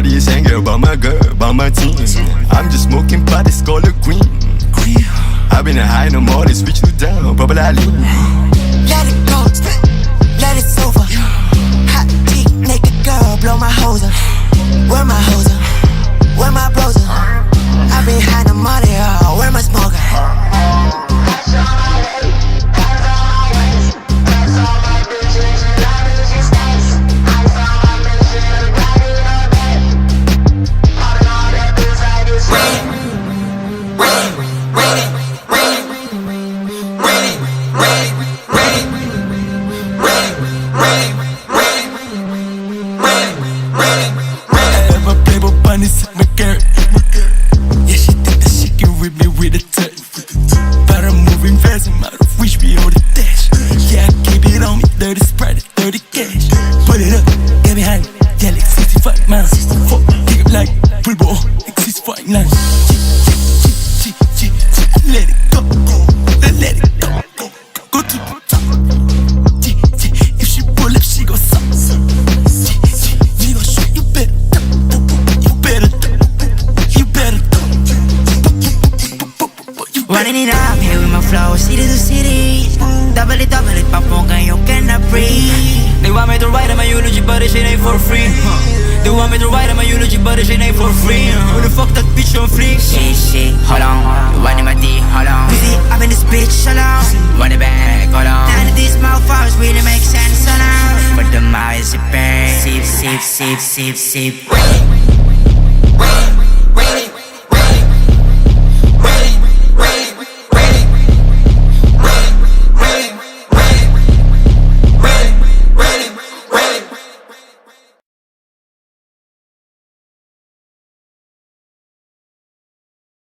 Nobody is angry about my girl, about my team. I'm just smoking pot, it's called a queen. I've been high no more, they switch you down, bubble Ali. Let it go, let it over. Hot deep, naked girl, blow my hose up. Where my hose up? Where my bros up? I've been high no more, they all. Where my smoker? Running it up here with my flow, city to city. Double it, papong you cannot breathe. They want me to write my eulogy, but this shit ain't for free. They want me to write my eulogy, but this shit ain't for free. Who the fuck that bitch on fleek? Shit, hold on. One in my D, hold on. I'm in this bitch, hold on. Run it back, hold on. None of these motherfuckers really make sense, hold on. But the miles, it bang. Sip.